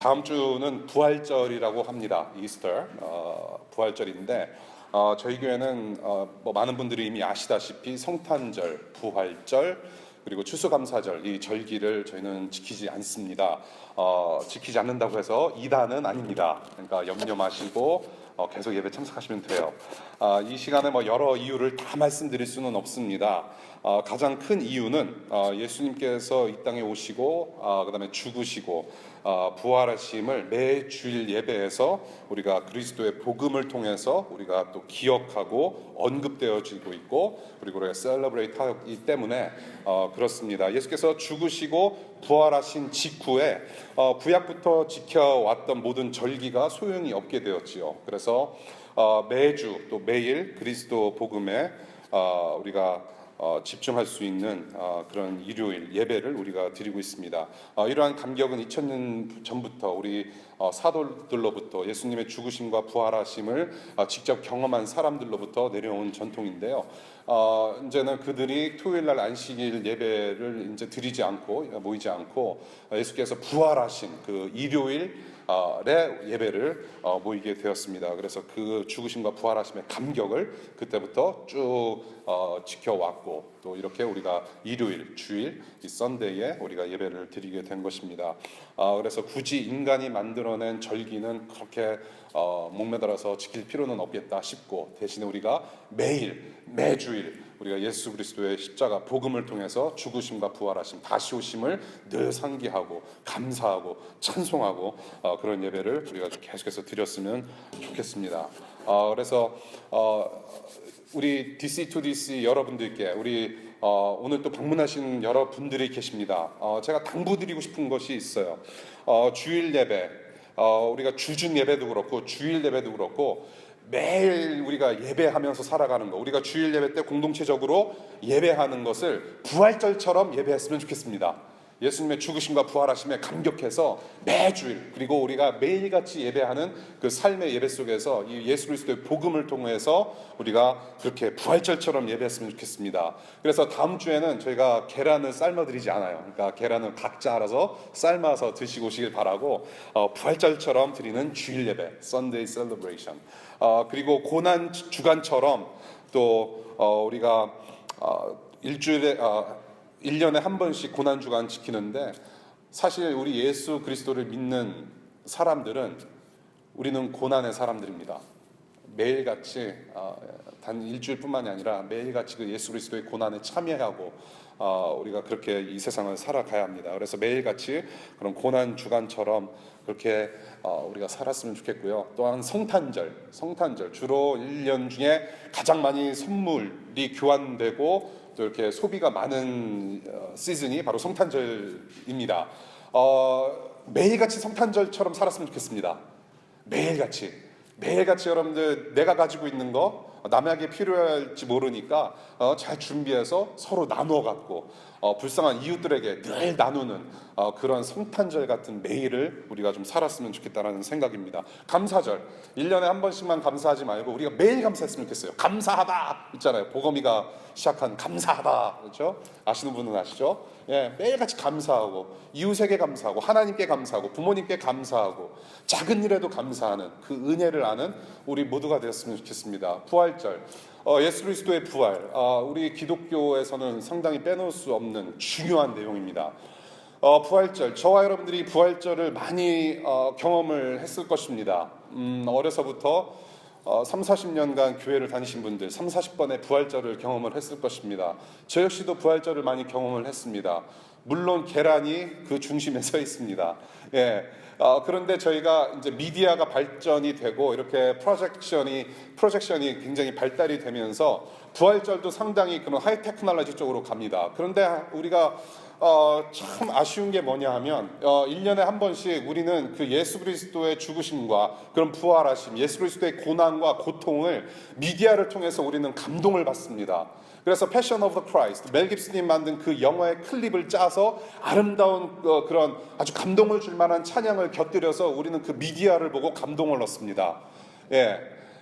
다음 주는 부활절이라고 합니다. 이스터 부활절인데 저희 교회는 뭐 많은 분들이 이미 아시다시피 성탄절, 부활절 그리고 추수감사절 이 절기를 저희는 지키지 않습니다. 지키지 않는다고 해서 이단은 아닙니다. 그러니까 염려 마시고 계속 예배 참석하시면 돼요. 이 시간에 뭐 여러 이유를 다 말씀드릴 수는 없습니다. 가장 큰 이유는 예수님께서 이 땅에 오시고 그다음에 죽으시고 부활하심을 매 주일 예배에서 우리가 그리스도의 복음을 통해서 우리가 또 기억하고 언급되어지고 있고 그리고 우리가 셀러브레이트 하기 때문에 그렇습니다. 예수께서 죽으시고 부활하신 직후에 구약부터 지켜왔던 모든 절기가 소용이 없게 되었지요. 그래서 매주 또 매일 그리스도 복음에 우리가 집중할 수 있는 그런 일요일 예배를 우리가 드리고 있습니다. 이러한 감격은 2000년 전부터 우리 사도들로부터 예수님의 죽으심과 부활하심을 직접 경험한 사람들로부터 내려온 전통인데요. 이제는 그들이 토요일날 안식일 예배를 이제 드리지 않고 모이지 않고 예수께서 부활하신 그 일요일 예배를 모이게 되었습니다. 그래서 그 죽으심과 부활하심의 감격을 그때부터 쭉 지켜왔고 또 이렇게 우리가 일요일, 주일, 이 썬데이에 우리가 예배를 드리게 된 것입니다. 그래서 굳이 인간이 만들어낸 절기는 그렇게 목매달아서 지킬 필요는 없겠다 싶고 대신에 우리가 매주일 우리가 예수 그리스도의 십자가 복음을 통해서 죽으심과 부활하심 다시 오심을 늘 상기하고 감사하고 찬송하고 그런 예배를 우리가 계속해서 드렸으면 좋겠습니다. 그래서 우리 DC2DC 여러분들께 우리 오늘 또 방문하신 여러분들이 계십니다. 제가 당부드리고 싶은 것이 있어요. 주일 예배 우리가 주중 예배도 그렇고 주일 예배도 그렇고 매일 우리가 예배하면서 살아가는 거 우리가 주일 예배 때 공동체적으로 예배하는 것을 부활절처럼 예배했으면 좋겠습니다. 예수님의 죽으심과 부활하심에 감격해서 매주일 그리고 우리가 매일같이 예배하는 그 삶의 예배 속에서 이 예수 그리스도의 복음을 통해서 우리가 그렇게 부활절처럼 예배했으면 좋겠습니다. 그래서 다음 주에는 저희가 계란을 삶아드리지 않아요. 그러니까 계란은 각자 알아서 삶아서 드시고 오시길 바라고 부활절처럼 드리는 주일 예배 Sunday Celebration 그리고 고난 주간처럼 또 우리가 일주일에 1년에 한 번씩 고난주간 지키는데 사실 우리 예수 그리스도를 믿는 사람들은 우리는 고난의 사람들입니다. 매일같이 단 일주일뿐만이 아니라 매일같이 그 예수 그리스도의 고난에 참여하고 우리가 그렇게 이 세상을 살아가야 합니다. 그래서 매일같이 그런 고난주간처럼 그렇게 우리가 살았으면 좋겠고요. 또한 성탄절 주로 1년 중에 가장 많이 선물이 교환되고 또 이렇게 소비가 많은 시즌이 바로 성탄절입니다. 매일같이 성탄절처럼 살았으면 좋겠습니다. 매일같이 여러분들 내가 가지고 있는 거 남에게 필요할지 모르니까 잘 준비해서 서로 나누어 갖고 불쌍한 이웃들에게 늘 나누는 그런 성탄절 같은 매일을 우리가 좀 살았으면 좋겠다는 생각입니다. 감사절 1년에 한 번씩만 감사하지 말고 우리가 매일 감사했으면 좋겠어요. 감사하다 있잖아요. 보검이가 시작한 감사하다 그렇죠? 아시는 분은 아시죠? 예, 매일같이 감사하고 이웃에게 감사하고 하나님께 감사하고 부모님께 감사하고 작은 일에도 감사하는 그 은혜를 아는 우리 모두가 되었으면 좋겠습니다. 부활절 예수 그리스도의 부활 우리 기독교에서는 상당히 빼놓을 수 없는 중요한 내용입니다. 부활절 저와 여러분들이 부활절을 많이 경험을 했을 것입니다. 어려서부터 3, 40년간 교회를 다니신 분들 3, 40번의 부활절을 경험을 했을 것입니다. 저 역시도 부활절을 많이 경험을 했습니다. 물론 계란이 그 중심에 서 있습니다. 예. 그런데 저희가 이제 미디어가 발전이 되고 이렇게 프로젝션이 굉장히 발달이 되면서 부활절도 상당히 그런 하이 테크놀로지 쪽으로 갑니다. 그런데 우리가 참 아쉬운 게 뭐냐 하면 1년에 한 번씩 우리는 그 예수 그리스도의 죽으심과 그런 부활하심 예수 그리스도의 고난과 고통을 미디어를 통해서 우리는 감동을 받습니다. 그래서 패션 오브 더 크라이스트 멜 깁슨이 만든 그 영화의 클립을 짜서 아름다운 그런 아주 감동을 줄 만한 찬양을 곁들여서 우리는 그 미디어를 보고 감동을 얻습니다. 예,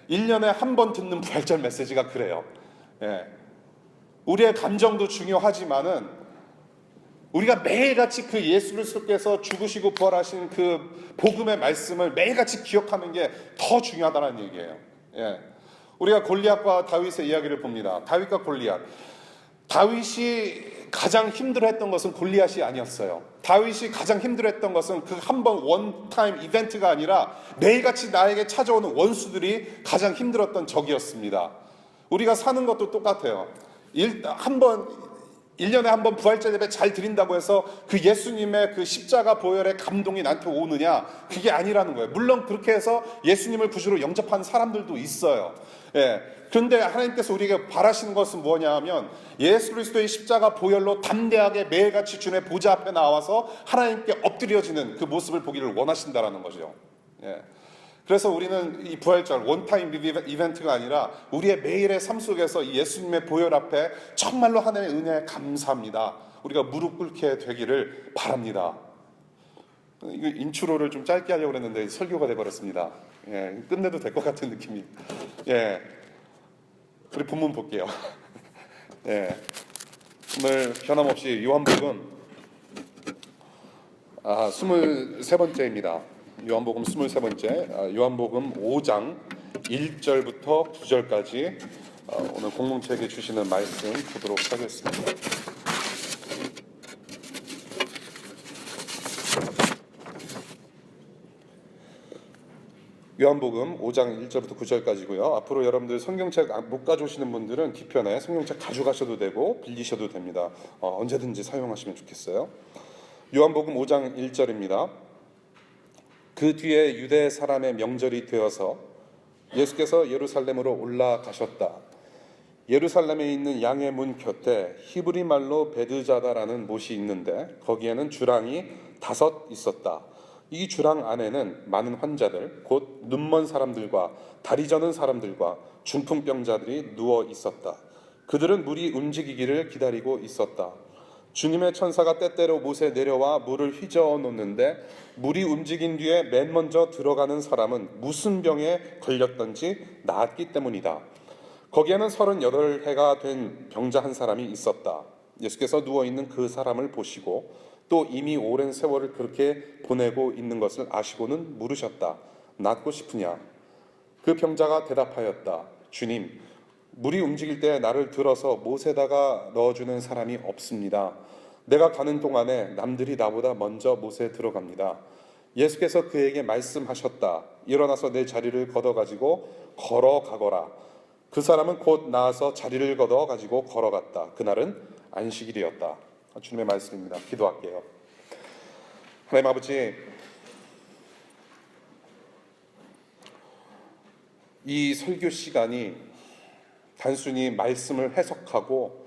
1년에 한 번 듣는 부활절 메시지가 그래요. 예, 우리의 감정도 중요하지만은 우리가 매일같이 그 예수 그리스도께서 죽으시고 부활하신 그 복음의 말씀을 매일같이 기억하는 게 더 중요하다는 얘기예요. 예. 우리가 골리앗과 다윗의 이야기를 봅니다. 다윗과 골리앗. 다윗이 가장 힘들어했던 것은 골리앗이 아니었어요. 다윗이 가장 힘들어했던 것은 그 한 번 원타임 이벤트가 아니라 매일같이 나에게 찾아오는 원수들이 가장 힘들었던 적이었습니다. 우리가 사는 것도 똑같아요. 1년에 한 번 부활절 예배 잘 드린다고 해서 그 예수님의 그 십자가 보혈의 감동이 나한테 오느냐? 그게 아니라는 거예요. 물론 그렇게 해서 예수님을 구주로 영접한 사람들도 있어요. 예. 그런데 하나님께서 우리에게 바라시는 것은 뭐냐 하면 예수 그리스도의 십자가 보혈로 담대하게 매일같이 주님의 보좌 앞에 나와서 하나님께 엎드려지는 그 모습을 보기를 원하신다라는 거죠. 예. 그래서 우리는 이 부활절 원타임 이벤트가 아니라 우리의 매일의 삶 속에서 이 예수님의 보혈 앞에 정말로 하나님의 은혜에 감사합니다. 우리가 무릎 꿇게 되기를 바랍니다. 이거 인트로를 좀 짧게 하려고 했는데 설교가 돼버렸습니다. 예, 끝내도 될 것 같은 느낌이. 예, 우리 본문 볼게요. 예, 오늘 변함없이 요한복음 23번째입니다. 요한복음 23번째, 요한복음 5장 1절부터 9절까지 오늘 공동체에게 주시는 말씀 보도록 하겠습니다. 요한복음 5장 1절부터 9절까지고요. 앞으로 여러분들 성경책 못 가져오시는 분들은 뒤편에 성경책 가져가셔도 되고 빌리셔도 됩니다. 언제든지 사용하시면 좋겠어요. 요한복음 5장 1절입니다. 그 뒤에 유대 사람의 명절이 되어서 예수께서 예루살렘으로 올라가셨다. 예루살렘에 있는 양의 문 곁에 히브리 말로 베드자다라는 못이 있는데 거기에는 주랑이 5 있었다. 이 주랑 안에는 많은 환자들, 곧 눈먼 사람들과 다리 저는 사람들과 중풍병자들이 누워 있었다. 그들은 물이 움직이기를 기다리고 있었다. 주님의 천사가 때때로 못에 내려와 물을 휘저어 놓는데 물이 움직인 뒤에 맨 먼저 들어가는 사람은 무슨 병에 걸렸던지 나았기 때문이다. 거기에는 38해가 된 병자 한 사람이 있었다. 예수께서 누워있는 그 사람을 보시고 또 이미 오랜 세월을 그렇게 보내고 있는 것을 아시고는 물으셨다. 낫고 싶으냐? 그 병자가 대답하였다. 주님, 물이 움직일 때 나를 들어서 못에다가 넣어주는 사람이 없습니다. 내가 가는 동안에 남들이 나보다 먼저 못에 들어갑니다. 예수께서 그에게 말씀하셨다. 일어나서 내 자리를 걷어가지고 걸어가거라. 그 사람은 곧 나와서 자리를 걷어가지고 걸어갔다. 그날은 안식일이었다. 주님의 말씀입니다. 기도할게요. 하나님 아버지, 이 설교 시간이 단순히 말씀을 해석하고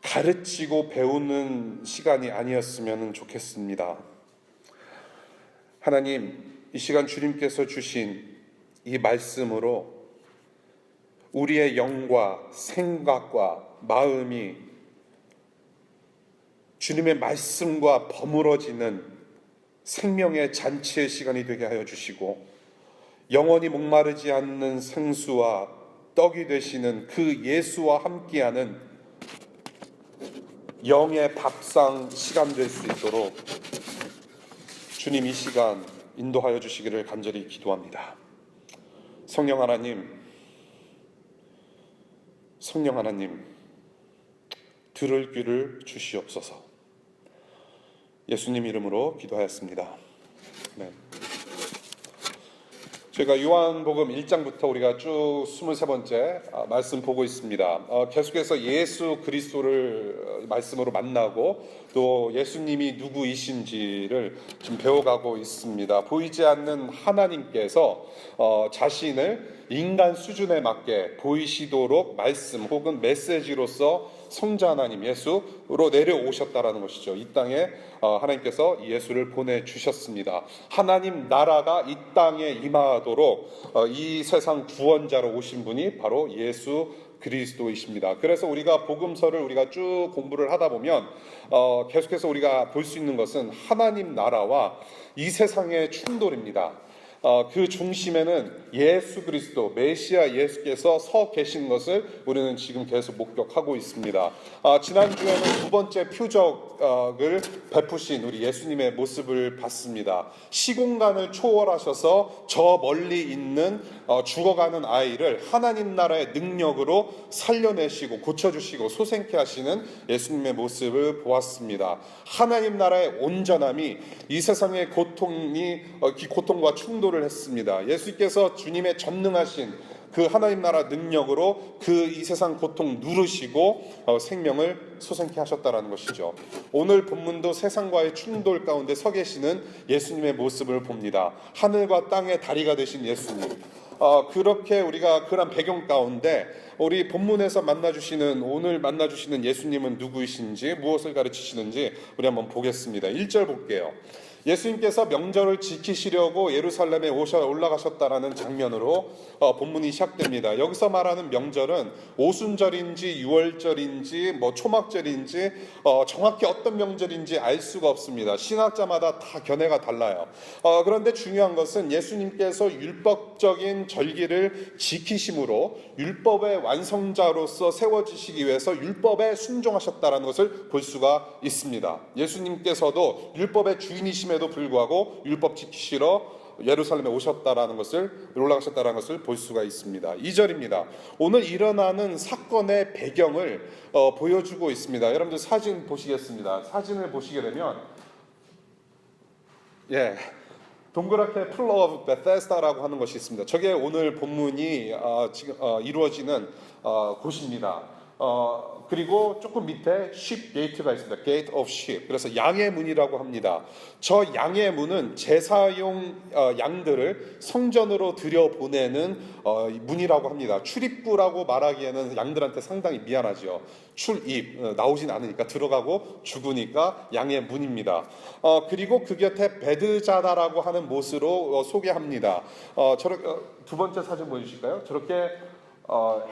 가르치고 배우는 시간이 아니었으면 좋겠습니다. 하나님, 이 시간 주님께서 주신 이 말씀으로 우리의 영과 생각과 마음이 주님의 말씀과 버무러지는 생명의 잔치의 시간이 되게 하여 주시고 영원히 목마르지 않는 생수와 떡이 되시는 그 예수와 함께하는 영의 밥상 시간 될 수 있도록 주님 이 시간 인도하여 주시기를 간절히 기도합니다. 성령 하나님, 들을 귀를 주시옵소서. 예수님 이름으로 기도하였습니다. 네. 저희가 요한복음 1장부터 우리가 쭉 23번째 말씀 보고 있습니다. 계속해서 예수 그리스도를 말씀으로 만나고 또 예수님이 누구이신지를 지금 배워가고 있습니다. 보이지 않는 하나님께서 자신을 인간 수준에 맞게 보이시도록 말씀 혹은 메시지로서 성자 하나님 예수로 내려오셨다라는 것이죠. 이 땅에 하나님께서 예수를 보내주셨습니다. 하나님 나라가 이 땅에 임하도록 이 세상 구원자로 오신 분이 바로 예수 그리스도이십니다. 그래서 우리가 복음서를 우리가 쭉 공부를 하다 보면 계속해서 우리가 볼 수 있는 것은 하나님 나라와 이 세상의 충돌입니다. 그 중심에는 예수 그리스도 메시아 예수께서 서 계신 것을 우리는 지금 계속 목격하고 있습니다. 지난주에는 두 번째 표적을 베푸신 우리 예수님의 모습을 봤습니다. 시공간을 초월하셔서 저 멀리 있는 죽어가는 아이를 하나님 나라의 능력으로 살려내시고 고쳐주시고 소생케 하시는 예수님의 모습을 보았습니다. 하나님 나라의 온전함이 이 세상의 고통과 충돌을 했습니다. 예수께서 주님의 전능하신 그 하나님 나라 능력으로 그 이 세상 고통 누르시고 생명을 소생케 하셨다라는 것이죠. 오늘 본문도 세상과의 충돌 가운데 서 계시는 예수님의 모습을 봅니다. 하늘과 땅의 다리가 되신 예수님. 그렇게 우리가 그런 배경 가운데 우리 본문에서 오늘 만나주시는 예수님은 누구이신지 무엇을 가르치시는지 우리 한번 보겠습니다. 1절 볼게요. 예수님께서 명절을 지키시려고 예루살렘에 올라가셨다라는 장면으로 본문이 시작됩니다. 여기서 말하는 명절은 오순절인지 유월절인지 초막절인지 정확히 어떤 명절인지 알 수가 없습니다. 신학자마다 다 견해가 달라요. 그런데 중요한 것은 예수님께서 율법적인 절기를 지키심으로 율법의 완성자로서 세워지시기 위해서 율법에 순종하셨다는 것을 볼 수가 있습니다. 예수님께서도 율법의 주인이심에도 불구하고 율법 지키시러 예루살렘에 올라가셨다는 것을 볼 수가 있습니다. 2절입니다. 오늘 일어나는 사건의 배경을 보여주고 있습니다. 여러분들 사진 보시겠습니다. 사진을 보시게 되면 동그랗게 Pool of Bethesda라고 하는 것이 있습니다. 저게 오늘 본문이 지금 이루어지는 곳입니다. 그리고 조금 밑에 Sheep Gate가 있습니다. Gate of Sheep. 그래서 양의 문이라고 합니다. 저 양의 문은 제사용 양들을 성전으로 들여보내는 문이라고 합니다. 출입구라고 말하기에는 양들한테 상당히 미안하죠. 출입, 나오진 않으니까 들어가고 죽으니까 양의 문입니다. 그리고 그 곁에 베드자다라고 하는 못으로 소개합니다. 두 번째 사진 보여주실까요? 저렇게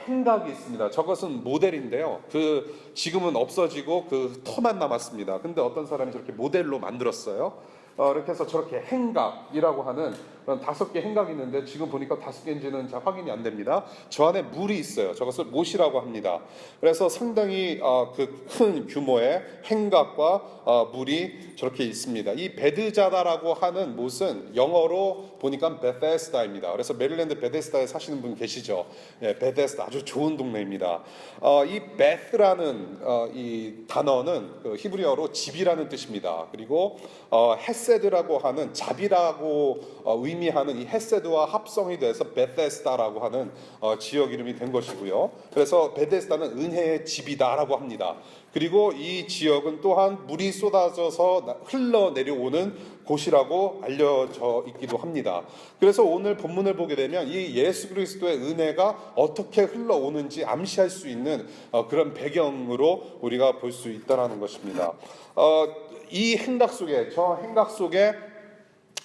행각이 있습니다. 저것은 모델인데요. 지금은 없어지고 그 터만 남았습니다. 근데 어떤 사람이 저렇게 모델로 만들었어요. 이렇게 해서 저렇게 행각이라고 하는 그런 5개 행각이 있는데 지금 보니까 5개인지는 잘 확인이 안 됩니다. 저 안에 물이 있어요. 저것을 못이라고 합니다. 그래서 상당히 그 큰 규모의 행각과 물이 저렇게 있습니다. 이 베드자다라고 하는 못은 영어로 보니까 베데스다입니다. 그래서 메릴랜드 베데스다에 사시는 분 계시죠? 베데스다 아주 좋은 동네입니다. 이 베스라는 이 단어는 히브리어로 집이라는 뜻입니다. 그리고 헤세드라고 하는 자비라고 의미하는 이 헤세드와 합성이 돼서 베데스다라고 하는 지역 이름이 된 것이고요. 그래서 베데스다는 은혜의 집이다라고 합니다. 그리고 이 지역은 또한 물이 쏟아져서 흘러내려오는 곳이라고 알려져 있기도 합니다. 그래서 오늘 본문을 보게 되면 이 예수 그리스도의 은혜가 어떻게 흘러오는지 암시할 수 있는 그런 배경으로 우리가 볼 수 있다는 것입니다. 이 행각 속에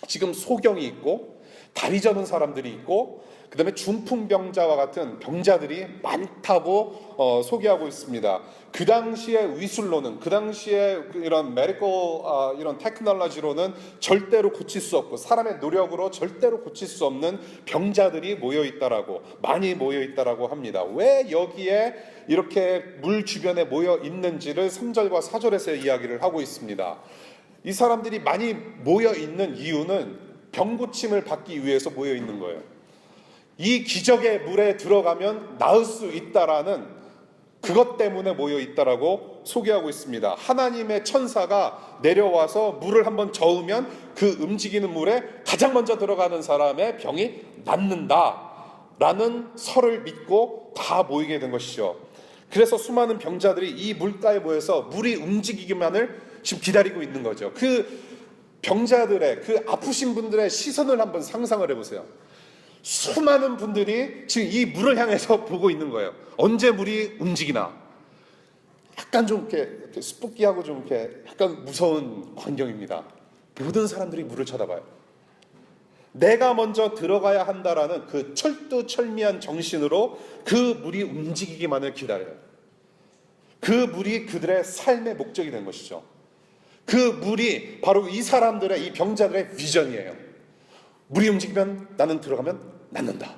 지금 소경이 있고 다리 저는 사람들이 있고 그 다음에 중풍병자와 같은 병자들이 많다고 소개하고 있습니다. 그 당시의 위술로는, 그 당시에 이런 메디컬 이런 테크놀로지로는 절대로 고칠 수 없고 사람의 노력으로 절대로 고칠 수 없는 병자들이 많이 모여 있다라고 합니다. 왜 여기에 이렇게 물 주변에 모여 있는지를 3절과 4절에서 이야기를 하고 있습니다. 이 사람들이 많이 모여 있는 이유는 병 고침을 받기 위해서 모여 있는 거예요. 이 기적의 물에 들어가면 나을 수 있다라는 그것 때문에 모여 있다라고 소개하고 있습니다. 하나님의 천사가 내려와서 물을 한번 저으면 그 움직이는 물에 가장 먼저 들어가는 사람의 병이 낫는다라는 설을 믿고 다 모이게 된 것이죠. 그래서 수많은 병자들이 이 물가에 모여서 물이 움직이기만을 지금 기다리고 있는 거죠. 그 병자들의, 그 아프신 분들의 시선을 한번 상상을 해보세요. 수많은 분들이 지금 이 물을 향해서 보고 있는 거예요. 언제 물이 움직이나. 약간 좀 이렇게 스푸키하고 좀 이렇게 약간 무서운 광경입니다. 모든 사람들이 물을 쳐다봐요. 내가 먼저 들어가야 한다라는 그 철두철미한 정신으로 그 물이 움직이기만을 기다려요. 그 물이 그들의 삶의 목적이 된 것이죠. 그 물이 바로 이 사람들의, 이 병자들의 비전이에요. 물이 움직이면 나는 들어가면 낫는다.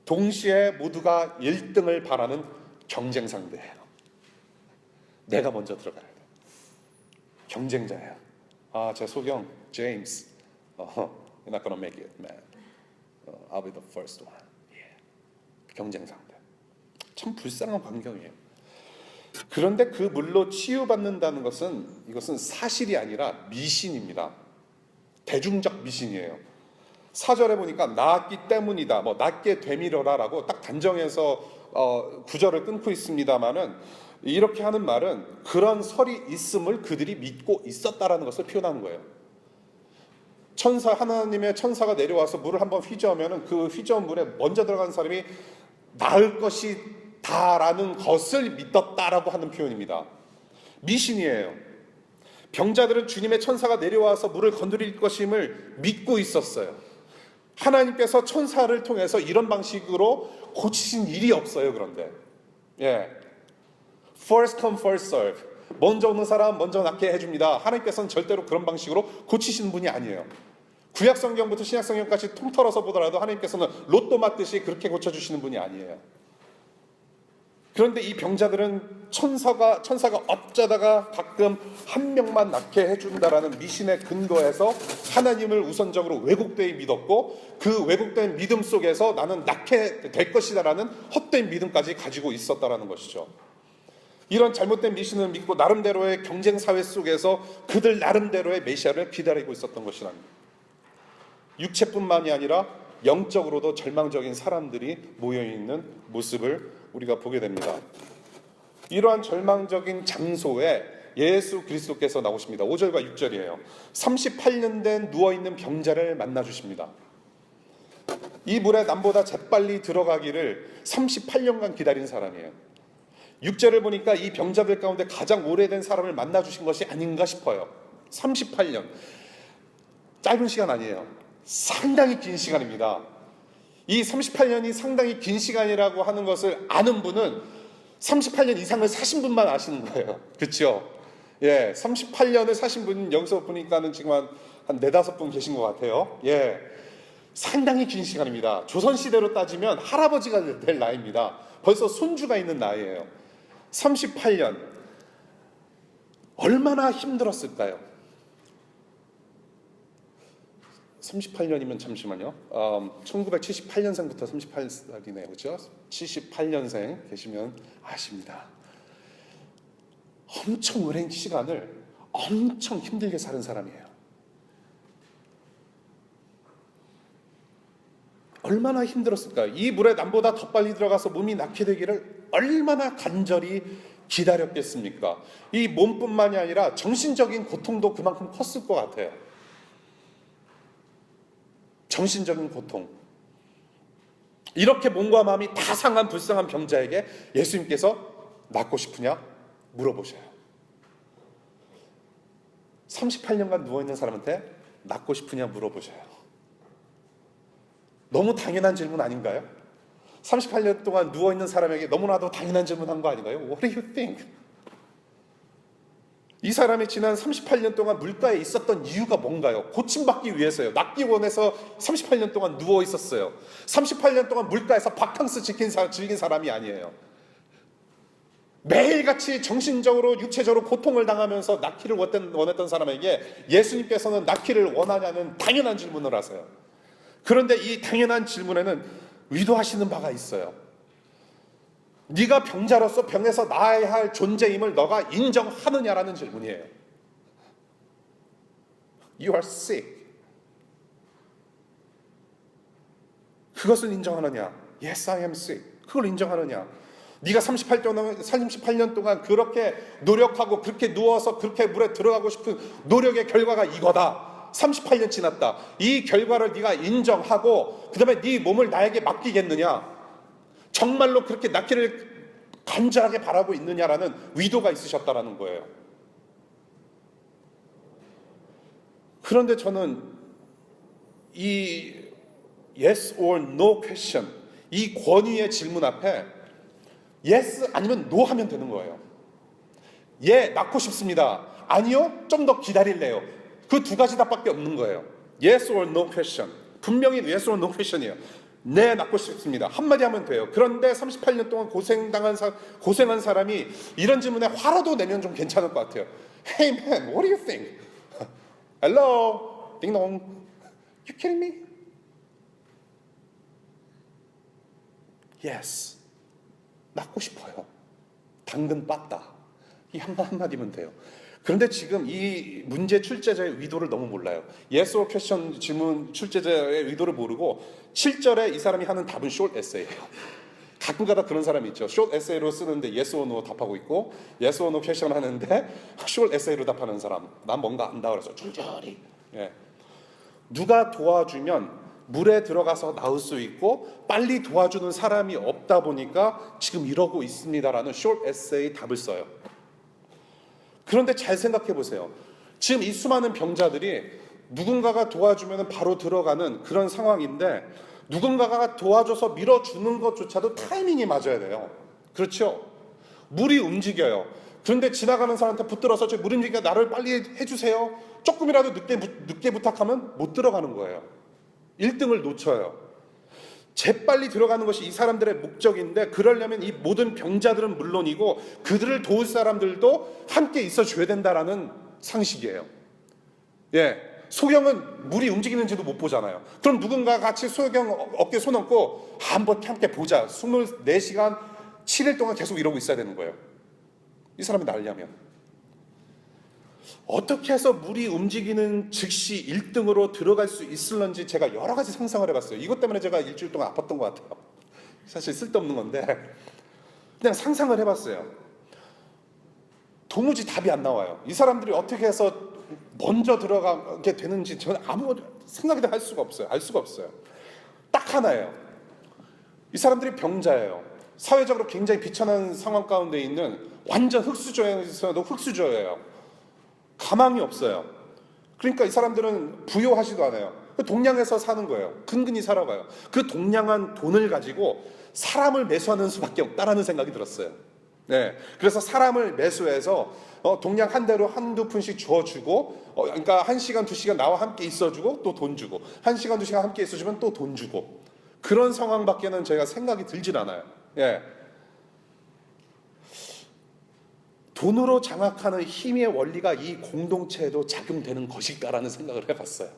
동시에 모두가 1등을 바라는 경쟁 상대예요. 내가 먼저 들어가야 돼. 경쟁자예요. 제 소경, 제임스. You're not gonna make it, man. I'll be the first one. Yeah. 경쟁 상대. 참 불쌍한 광경이에요. 그런데 그 물로 치유받는다는 것은 이것은 사실이 아니라 미신입니다. 대중적 미신이에요. 4절에 보니까 낳았기 때문이다. 낳게 되밀어라라고 딱 단정해서 구절을 끊고 있습니다만은 이렇게 하는 말은 그런 설이 있음을 그들이 믿고 있었다라는 것을 표현하는 거예요. 하나님의 천사가 내려와서 물을 한번 휘저으면은 그 휘저은 물에 먼저 들어간 사람이 나을 것이다라는 것을 믿었다라고 하는 표현입니다. 미신이에요. 병자들은 주님의 천사가 내려와서 물을 건드릴 것임을 믿고 있었어요. 하나님께서 천사를 통해서 이런 방식으로 고치신 일이 없어요. 그런데 first come first serve, 먼저 오는 사람 먼저 낫게 해줍니다. 하나님께서는 절대로 그런 방식으로 고치시는 분이 아니에요. 구약 성경부터 신약 성경까지 통틀어서 보더라도 하나님께서는 로또 맞듯이 그렇게 고쳐주시는 분이 아니에요. 그런데 이 병자들은 천사가 어쩌다가 가끔 한 명만 낫게 해준다라는 미신의 근거에서 하나님을 우선적으로 왜곡되이 믿었고, 그 왜곡된 믿음 속에서 나는 낫게 될 것이다라는 헛된 믿음까지 가지고 있었다라는 것이죠. 이런 잘못된 미신을 믿고 나름대로의 경쟁 사회 속에서 그들 나름대로의 메시아를 기다리고 있었던 것이랍니다. 육체뿐만이 아니라 영적으로도 절망적인 사람들이 모여있는 모습을 우리가 보게 됩니다. 이러한 절망적인 장소에 예수 그리스도께서 나오십니다. 5절과 6절이에요. 38년 된 누워있는 병자를 만나주십니다. 이 물에 남보다 재빨리 들어가기를 38년간 기다린 사람이에요. 6절을 보니까 이 병자들 가운데 가장 오래된 사람을 만나주신 것이 아닌가 싶어요. 38년. 짧은 시간 아니에요. 상당히 긴 시간입니다. 이 38년이 상당히 긴 시간이라고 하는 것을 아는 분은 38년 이상을 사신 분만 아시는 거예요. 그렇죠? 38년을 사신 분 여기서 보니까는 지금 한 4-5분 계신 것 같아요. 상당히 긴 시간입니다. 조선시대로 따지면 할아버지가 될 나이입니다. 벌써 손주가 있는 나이예요. 38년. 얼마나 힘들었을까요? 38년이면 잠시만요. 1978년생부터 38살이네요. 그렇죠? 78년생 계시면 아십니다. 엄청 오랜 시간을 엄청 힘들게 사는 사람이에요. 얼마나 힘들었을까요? 이 물에 남보다 더 빨리 들어가서 몸이 낫게 되기를 얼마나 간절히 기다렸겠습니까? 이 몸뿐만이 아니라 정신적인 고통도 그만큼 컸을 것 같아요. 정신적인 고통. 이렇게 몸과 마음이 다 상한 불쌍한 병자에게 예수님께서 낫고 싶으냐 물어보셔요. 38년간 누워있는 사람한테 낫고 싶으냐 물어보셔요. 너무 당연한 질문 아닌가요? 38년 동안 누워있는 사람에게 너무나도 당연한 질문한 거 아닌가요? What do you think? 이 사람이 지난 38년 동안 물가에 있었던 이유가 뭔가요? 고침받기 위해서요. 낫기 원해서 38년 동안 누워 있었어요. 38년 동안 물가에서 바캉스 즐긴 사람이 아니에요. 매일같이 정신적으로 육체적으로 고통을 당하면서 낫기를 원했던 사람에게 예수님께서는 낫기를 원하냐는 당연한 질문을 하세요. 그런데 이 당연한 질문에는 의도하시는 바가 있어요. 네가 병자로서 병에서 나아야 할 존재임을 너가 인정하느냐라는 질문이에요. You are sick. 그것을 인정하느냐? Yes, I am sick. 그걸 인정하느냐? 네가 38년 동안 그렇게 노력하고 그렇게 누워서 그렇게 물에 들어가고 싶은 노력의 결과가 이거다. 38년 지났다. 이 결과를 네가 인정하고 그 다음에 네 몸을 나에게 맡기겠느냐? 정말로 그렇게 낫기를 간절하게 바라고 있느냐라는 의도가 있으셨다라는 거예요. 그런데 저는 이 yes or no question, 이 권위의 질문 앞에 yes 아니면 no 하면 되는 거예요. 예, 낳고 싶습니다. 아니요, 좀 더 기다릴래요. 그 두 가지 답밖에 없는 거예요. Yes or no question. 분명히 yes or no question이에요. 네, 낳고 싶습니다. 한마디 하면 돼요. 그런데 38년 동안 고생한 사람이 이런 질문에 화라도 내면 좀 괜찮을 것 같아요. Hey man, what do you think? Hello? 띵동. You kidding me? Yes. 낳고 싶어요. 당근 빠따. 이 한마디면 돼요. 그런데 지금 이 문제 출제자의 의도를 너무 몰라요. Yes or question 질문 출제자의 의도를 모르고 7절에 이 사람이 하는 답은 short essay예요. 가끔가다 그런 사람이 있죠. short essay로 쓰는데 yes or no 답하고 있고 yes or no question 하는데 short essay로 답하는 사람. 난 뭔가 안다 그래서 줄줄이. 예. 누가 도와주면 물에 들어가서 나올 수 있고 빨리 도와주는 사람이 없다 보니까 지금 이러고 있습니다라는 short essay 답을 써요. 그런데 잘 생각해 보세요. 지금 이 수많은 병자들이 누군가가 도와주면 바로 들어가는 그런 상황인데 누군가가 도와줘서 밀어주는 것조차도 타이밍이 맞아야 돼요. 그렇죠? 물이 움직여요. 그런데 지나가는 사람한테 붙들어서 저 물 움직이니까 나를 빨리 해주세요. 조금이라도 늦게 부탁하면 못 들어가는 거예요. 1등을 놓쳐요. 재빨리 들어가는 것이 이 사람들의 목적인데 그러려면 이 모든 병자들은 물론이고 그들을 도울 사람들도 함께 있어줘야 된다라는 상식이에요. 예, 소경은 물이 움직이는지도 못 보잖아요. 그럼 누군가 같이 소경 어깨에 손 얹고 한번 함께 보자. 24시간 7일 동안 계속 이러고 있어야 되는 거예요. 이 사람이 나으려면. 어떻게 해서 물이 움직이는 즉시 1등으로 들어갈 수 있을런지 제가 여러 가지 상상을 해봤어요. 이것 때문에 제가 일주일 동안 아팠던 것 같아요. 사실 쓸데없는 건데 그냥 상상을 해봤어요. 도무지 답이 안 나와요. 이 사람들이 어떻게 해서 먼저 들어가게 되는지 저는 아무 생각도 할 수가 없어요. 알 수가 없어요. 딱 하나예요. 이 사람들이 병자예요. 사회적으로 굉장히 비천한 상황 가운데 있는 완전 흙수저에서도 흙수저예요. 가망이 없어요. 그러니까 이 사람들은 부요하지도 않아요. 동양에서 사는 거예요. 근근히 살아가요. 그 동양한 돈을 가지고 사람을 매수하는 수밖에 없다라는 생각이 들었어요. 네, 그래서 사람을 매수해서 동양 한 대로 한두 푼씩 주어주고 그러니까 1시간 2시간 나와 함께 있어주고 또 돈 주고 1시간 2시간 함께 있어주면 또 돈 주고 그런 상황밖에는 제가 생각이 들질 않아요. 예. 돈으로 장악하는 힘의 원리가 이 공동체에도 작용되는 것일까라는 생각을 해봤어요.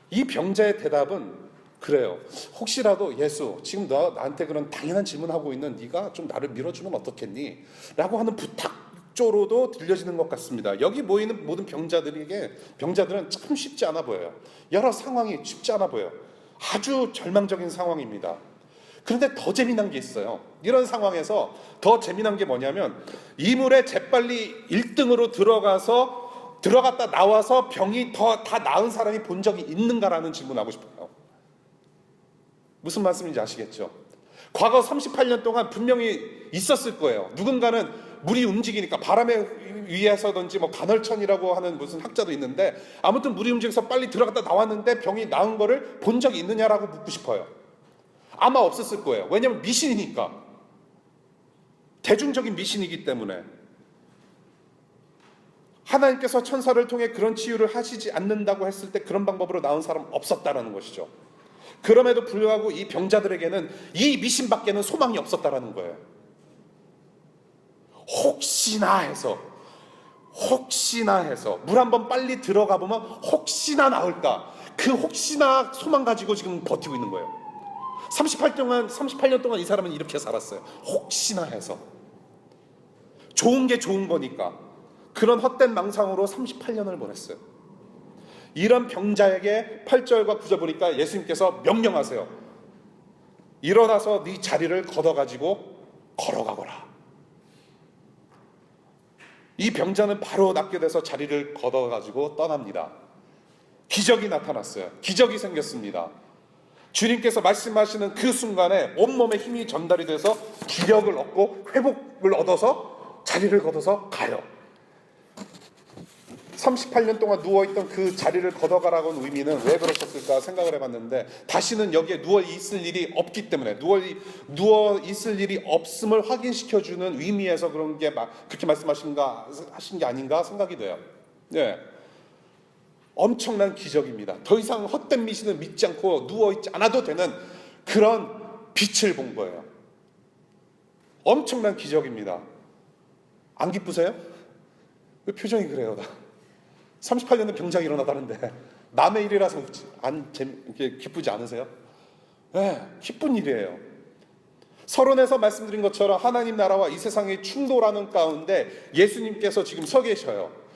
이 병자의 대답은 그래요. 혹시라도 예수, 지금 나한테 그런 당연한 질문하고 있는 네가 좀 나를 밀어주면 어떻겠니? 라고 하는 부탁조로도 들려지는 것 같습니다. 여기 모이는 모든 병자들은 참 쉽지 않아 보여요. 여러 상황이 쉽지 않아 보여요. 아주 절망적인 상황입니다. 그런데 더 재미난 게 있어요. 이런 상황에서 더 재미난 게 뭐냐면 이 물에 재빨리 1등으로 들어갔다 나와서 병이 더 다 나은 사람이 본 적이 있는가라는 질문하고 싶어요. 무슨 말씀인지 아시겠죠? 과거 38년 동안 분명히 있었을 거예요. 누군가는 물이 움직이니까 바람에 위에서든지 뭐 간헐천이라고 하는 무슨 학자도 있는데 아무튼 물이 움직여서 빨리 들어갔다 나왔는데 병이 나은 거를 본 적이 있느냐라고 묻고 싶어요. 아마 없었을 거예요. 왜냐하면 미신이니까. 대중적인 미신이기 때문에. 하나님께서 천사를 통해 그런 치유를 하시지 않는다고 했을 때 그런 방법으로 나은 사람 없었다라는 것이죠. 그럼에도 불구하고 이 병자들에게는 이 미신밖에는 소망이 없었다라는 거예요. 혹시나 해서 물 한번 빨리 들어가 보면 혹시나 나올까. 그 혹시나 소망 가지고 지금 버티고 있는 거예요. 38년 동안 이 사람은 이렇게 살았어요. 혹시나 해서. 좋은 게 좋은 거니까. 그런 헛된 망상으로 38년을 보냈어요. 이런 병자에게 8절과 9절 보니까 예수님께서 명령하세요. 일어나서 네 자리를 걷어가지고 걸어가거라. 이 병자는 바로 낫게 돼서 자리를 걷어가지고 떠납니다. 기적이 나타났어요. 기적이 생겼습니다. 주님께서 말씀하시는 그 순간에 온몸에 힘이 전달이 돼서 기력을 얻고 회복을 얻어서 자리를 걷어서 가요. 38년 동안 누워있던 그 자리를 걷어가라고 하는 의미는 왜 그러셨을까 생각을 해봤는데 다시는 여기에 누워있을 일이 없기 때문에 누워있을 일이 없음을 확인시켜주는 의미에서 그렇게 말씀하신 게 아닌가 생각이 돼요. 네. 엄청난 기적입니다. 더 이상 헛된 미신을 믿지 않고 누워있지 않아도 되는 그런 빛을 본 거예요. 엄청난 기적입니다. 안 기쁘세요? 왜 표정이 그래요? 38년은 병장이 일어나다는데 남의 일이라서 기쁘지 않으세요? 네, 기쁜 일이에요. 서론에서 말씀드린 것처럼 하나님 나라와 이 세상의 충돌하는 가운데 예수님께서 지금 서 계셔요.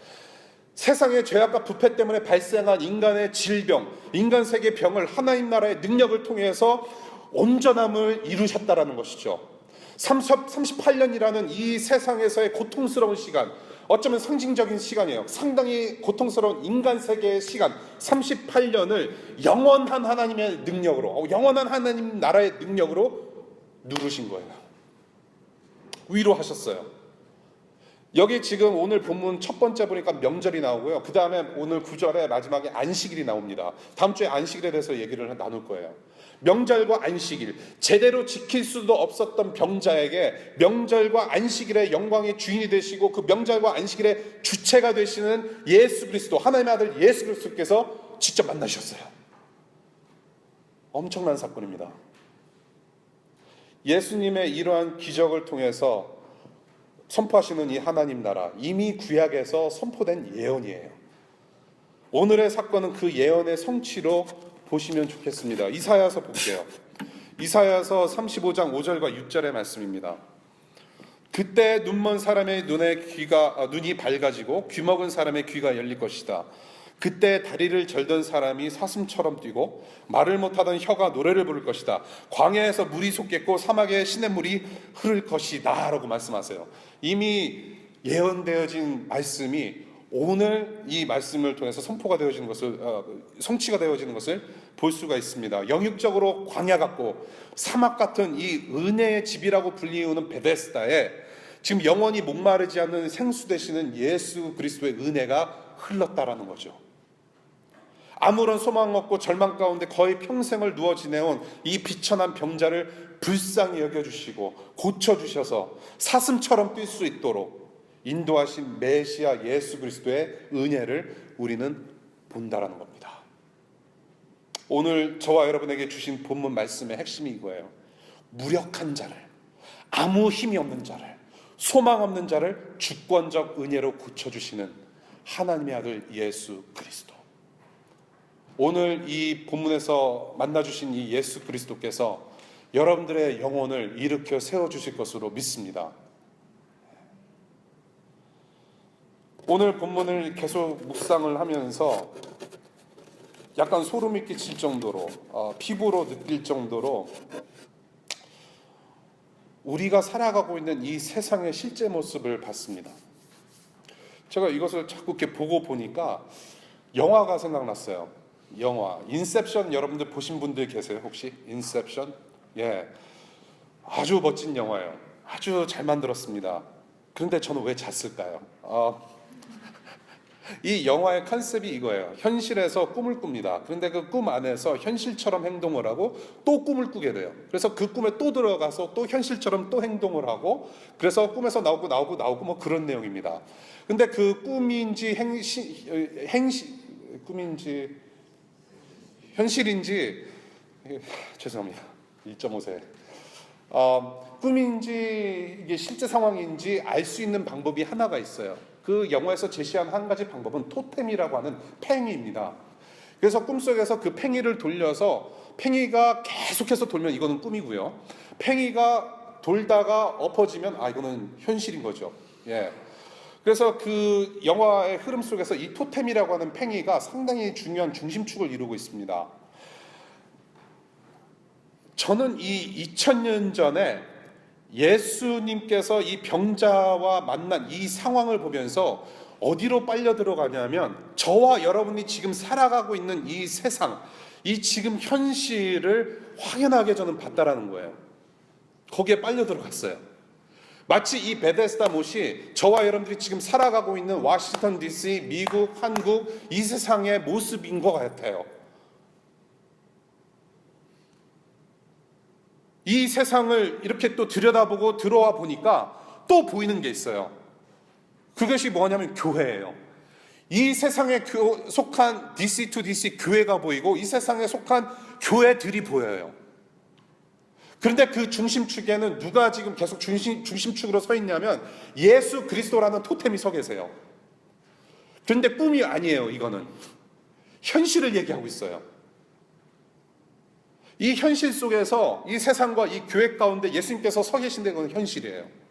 세상의 죄악과 부패 때문에 발생한 인간의 질병, 인간 세계 병을 하나님 나라의 능력을 통해서 온전함을 이루셨다라는 것이죠. 38년이라는 이 세상에서의 고통스러운 시간, 어쩌면 상징적인 시간이에요. 상당히 고통스러운 인간 세계의 시간 38년을 영원한 하나님의 능력으로, 영원한 하나님 나라의 능력으로 누르신 거예요. 위로하셨어요. 여기 지금 오늘 본문 첫 번째 보니까 명절이 나오고요. 그 다음에 오늘 9절에 마지막에 안식일이 나옵니다. 다음 주에 안식일에 대해서 얘기를 나눌 거예요. 명절과 안식일, 제대로 지킬 수도 없었던 병자에게 명절과 안식일의 영광의 주인이 되시고 그 명절과 안식일의 주체가 되시는 예수 그리스도, 하나님의 아들 예수 그리스도께서 직접 만나셨어요. 엄청난 사건입니다. 예수님의 이러한 기적을 통해서 선포하시는 이 하나님 나라, 이미 구약에서 선포된 예언이에요. 오늘의 사건은 그 예언의 성취로 보시면 좋겠습니다. 이사야서 볼게요. 이사야서 35장 5절과 6절의 말씀입니다. 그때 눈먼 사람의 눈이 밝아지고 귀먹은 사람의 귀가 열릴 것이다. 그때 다리를 절던 사람이 사슴처럼 뛰고 말을 못하던 혀가 노래를 부를 것이다. 광야에서 물이 솟겠고 사막에 시냇물이 흐를 것이다 라고 말씀하세요. 이미 예언되어진 말씀이 오늘 이 말씀을 통해서 선포가 되어지는 것을, 성취가 되어지는 것을 볼 수가 있습니다. 영육적으로 광야 같고 사막 같은 이 은혜의 집이라고 불리우는 베데스다에 지금 영원히 목마르지 않는 생수 되시는 예수 그리스도의 은혜가 흘렀다라는 거죠. 아무런 소망 없고 절망 가운데 거의 평생을 누워 지내온 이 비천한 병자를 불쌍히 여겨주시고 고쳐주셔서 사슴처럼 뛸 수 있도록 인도하신 메시아 예수 그리스도의 은혜를 우리는 본다라는 겁니다. 오늘 저와 여러분에게 주신 본문 말씀의 핵심이 이거예요. 무력한 자를, 아무 힘이 없는 자를, 소망 없는 자를 주권적 은혜로 고쳐주시는 하나님의 아들 예수 그리스도. 오늘 이 본문에서 만나주신 이 예수 그리스도께서 여러분들의 영혼을 일으켜 세워주실 것으로 믿습니다. 오늘 본문을 계속 묵상을 하면서 약간 소름이 끼칠 정도로, 피부로 느낄 정도로 우리가 살아가고 있는 이 세상의 실제 모습을 봤습니다. 제가 이것을 자꾸 이렇게 보고 보니까 영화가 생각났어요. 영화 인셉션, 여러분들 보신 분들 계세요 혹시? 인셉션? 예, 아주 멋진 영화예요. 아주 잘 만들었습니다. 그런데 저는 왜 잤을까요? 이 영화의 컨셉이 이거예요. 현실에서 꿈을 꿉니다. 그런데 그 꿈 안에서 현실처럼 행동을 하고 또 꿈을 꾸게 돼요. 그래서 그 꿈에 또 들어가서 또 현실처럼 또 행동을 하고, 그래서 꿈에서 나오고 뭐 그런 내용입니다. 근데 그 꿈인지 꿈인지 현실인지, 죄송합니다. 1.5세. 꿈인지 이게 실제 상황인지 알 수 있는 방법이 하나가 있어요. 그 영화에서 제시한 한 가지 방법은 토템이라고 하는 팽이입니다. 그래서 꿈속에서 그 팽이를 돌려서, 팽이가 계속해서 돌면 이거는 꿈이고요. 팽이가 돌다가 엎어지면 이거는 현실인 거죠. 예. 그래서 그 영화의 흐름 속에서 이 토템이라고 하는 팽이가 상당히 중요한 중심축을 이루고 있습니다. 저는 이 2000년 전에 예수님께서 이 병자와 만난 이 상황을 보면서 어디로 빨려 들어가냐면, 저와 여러분이 지금 살아가고 있는 이 세상, 이 지금 현실을 확연하게 저는 봤다라는 거예요. 거기에 빨려 들어갔어요. 마치 이 베데스다 못이 저와 여러분들이 지금 살아가고 있는 워싱턴 DC, 미국, 한국, 이 세상의 모습인 것 같아요. 이 세상을 이렇게 또 들여다보고 들어와 보니까 또 보이는 게 있어요. 그것이 뭐냐면 교회예요. 이 세상에 속한 DC2DC 교회가 보이고 이 세상에 속한 교회들이 보여요. 그런데 그 중심축에는 누가 지금 계속 중심축으로 서 있냐면 예수 그리스도라는 토템이 서 계세요. 그런데 꿈이 아니에요. 이거는 현실을 얘기하고 있어요. 이 현실 속에서 이 세상과 이 교회 가운데 예수님께서 서 계신다는 건 현실이에요.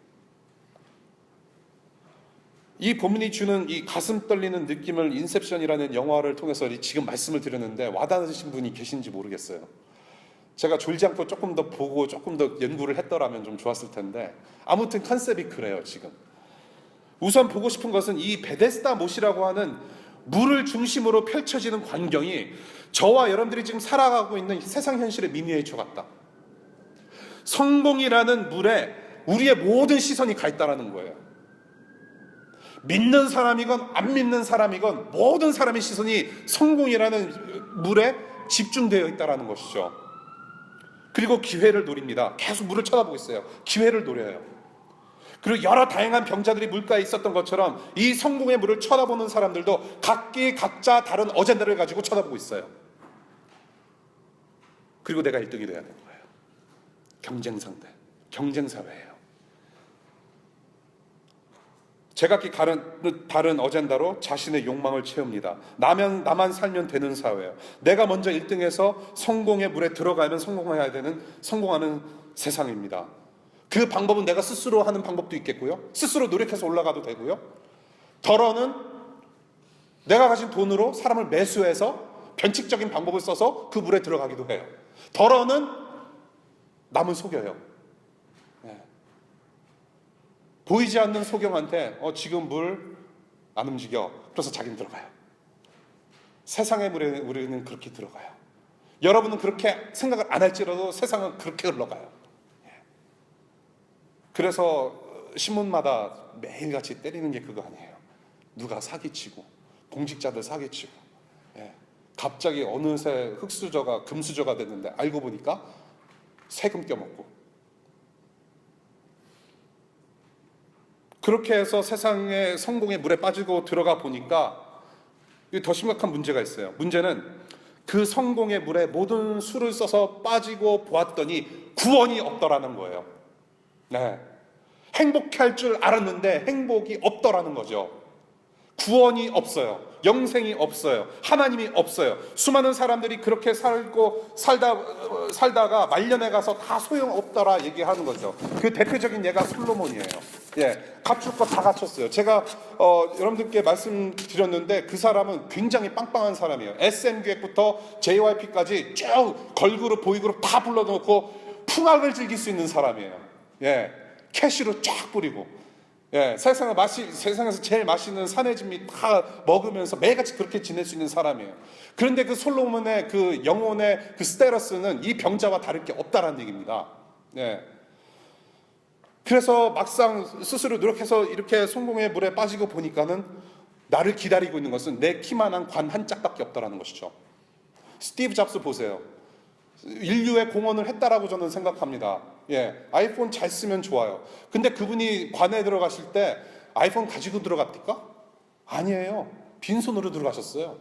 이 본문이 주는 이 가슴 떨리는 느낌을 인셉션이라는 영화를 통해서 지금 말씀을 드렸는데 와닿으신 분이 계신지 모르겠어요. 제가 졸지 않고 조금 더 보고 조금 더 연구를 했더라면 좀 좋았을 텐데 아무튼 컨셉이 그래요. 지금 우선 보고 싶은 것은 이 베데스다 못이라고 하는 물을 중심으로 펼쳐지는 광경이 저와 여러분들이 지금 살아가고 있는 세상 현실의 미니에이처 같다. 성공이라는 물에 우리의 모든 시선이 가 있다는 거예요. 믿는 사람이건 안 믿는 사람이건 모든 사람의 시선이 성공이라는 물에 집중되어 있다는 것이죠. 그리고 기회를 노립니다. 계속 물을 쳐다보고 있어요. 기회를 노려요. 그리고 여러 다양한 병자들이 물가에 있었던 것처럼 이 성공의 물을 쳐다보는 사람들도 각자 다른 어젠다를 가지고 쳐다보고 있어요. 그리고 내가 1등이 돼야 되는 거예요. 경쟁 상대, 경쟁 사회예요. 제각기 다른 어젠다로 자신의 욕망을 채웁니다. 나만 살면 되는 사회예요. 내가 먼저 1등해서 성공의 물에 들어가면 성공하는 세상입니다. 그 방법은 내가 스스로 하는 방법도 있겠고요. 스스로 노력해서 올라가도 되고요. 더러는 내가 가진 돈으로 사람을 매수해서 변칙적인 방법을 써서 그 물에 들어가기도 해요. 더러는 남을 속여요. 보이지 않는 소경한테 지금 물 안 움직여. 그래서 자기는 들어가요. 세상의 물에 우리는 그렇게 들어가요. 여러분은 그렇게 생각을 안 할지라도 세상은 그렇게 흘러가요. 그래서 신문마다 매일같이 때리는 게 그거 아니에요. 누가 사기치고 공직자들 사기치고 갑자기 어느새 흙수저가 금수저가 됐는데 알고 보니까 세금 껴먹고 그렇게 해서 세상의 성공의 물에 빠지고 들어가 보니까 더 심각한 문제가 있어요. 문제는 그 성공의 물에 모든 수를 써서 빠지고 보았더니 구원이 없더라는 거예요. 행복할 줄 알았는데 행복이 없더라는 거죠. 구원이 없어요. 영생이 없어요. 하나님이 없어요. 수많은 사람들이 그렇게 살다가 말년에 가서 다 소용없더라 얘기하는 거죠. 그 대표적인 예가 솔로몬이에요. 갖출 거 다 갖췄어요. 제가 여러분들께 말씀드렸는데 그 사람은 굉장히 빵빵한 사람이에요. SM 기획부터 JYP까지 쭉 걸그룹, 보이그룹 다 불러놓고 풍악을 즐길 수 있는 사람이에요. 캐시로 쫙 뿌리고 세상에서 제일 맛있는 산해진미 다 먹으면서 매일같이 그렇게 지낼 수 있는 사람이에요. 그런데 그 솔로몬의 그 영혼의 그 스테러스는 이 병자와 다를 게 없다라는 얘기입니다. 그래서 막상 스스로 노력해서 이렇게 성공의 물에 빠지고 보니까는 나를 기다리고 있는 것은 내 키만한 관 한 짝밖에 없다라는 것이죠. 스티브 잡스 보세요. 인류의 공헌을 했다라고 저는 생각합니다. 아이폰 잘 쓰면 좋아요. 근데 그분이 관에 들어가실 때 아이폰 가지고 들어갔을까? 아니에요. 빈손으로 들어가셨어요.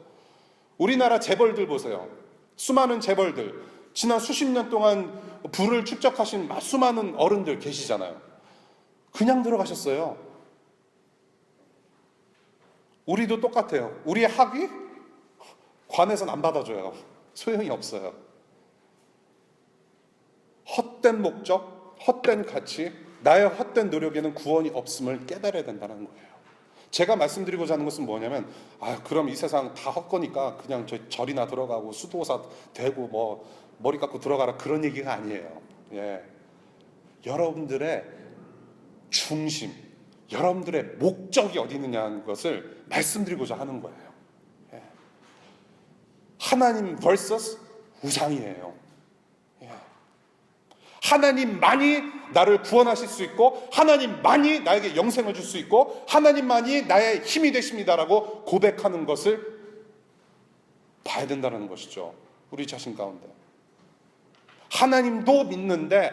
우리나라 재벌들 보세요. 수많은 재벌들, 지난 수십 년 동안 부를 축적하신 수많은 어른들 계시잖아요. 그냥 들어가셨어요. 우리도 똑같아요. 우리의 학위? 관에서는 안 받아줘요. 소용이 없어요. 헛된 목적, 헛된 가치, 나의 헛된 노력에는 구원이 없음을 깨달아야 된다는 거예요. 제가 말씀드리고자 하는 것은 뭐냐면 그럼 이 세상 다 헛거니까 그냥 절이나 들어가고 수도사 되고 머리 깎고 들어가라 그런 얘기가 아니에요. 여러분들의 중심, 여러분들의 목적이 어디 있느냐는 것을 말씀드리고자 하는 거예요. 하나님 vs 우상이에요. 하나님만이 나를 구원하실 수 있고 하나님만이 나에게 영생을 줄 수 있고 하나님만이 나의 힘이 되십니다라고 고백하는 것을 봐야 된다는 것이죠. 우리 자신 가운데 하나님도 믿는데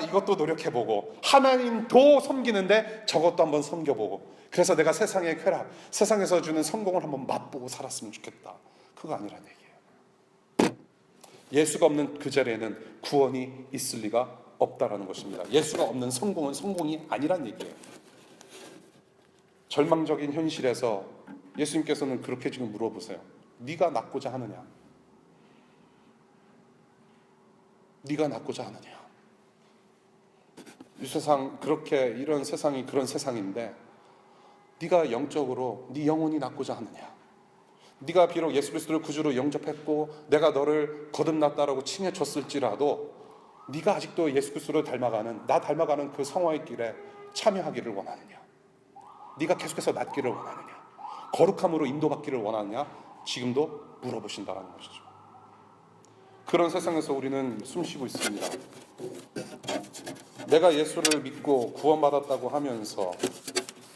이것도 노력해보고 하나님도 섬기는데 저것도 한번 섬겨보고 그래서 내가 세상의 쾌락, 세상에서 주는 성공을 한번 맛보고 살았으면 좋겠다. 그거 아니란 얘기예요. 예수가 없는 그 자리에는 구원이 있을 리가 없다라는 것입니다. 예수가 없는 성공은 성공이 아니란 얘기예요. 절망적인 현실에서 예수님께서는 그렇게 지금 물어보세요. 네가 낫고자 하느냐? 네가 낫고자 하느냐? 이 세상 그렇게 이런 세상이 그런 세상인데 네가 영적으로 네 영혼이 낫고자 하느냐? 네가 비록 예수 그리스도를 구주로 영접했고 내가 너를 거듭났다라고 칭해줬을지라도 네가 아직도 예수 그리스도를 닮아가는 나 닮아가는 그 성화의 길에 참여하기를 원하느냐? 네가 계속해서 낫기를 원하느냐? 거룩함으로 인도받기를 원하느냐? 지금도 물어보신다는 것이죠. 그런 세상에서 우리는 숨쉬고 있습니다. 내가 예수를 믿고 구원받았다고 하면서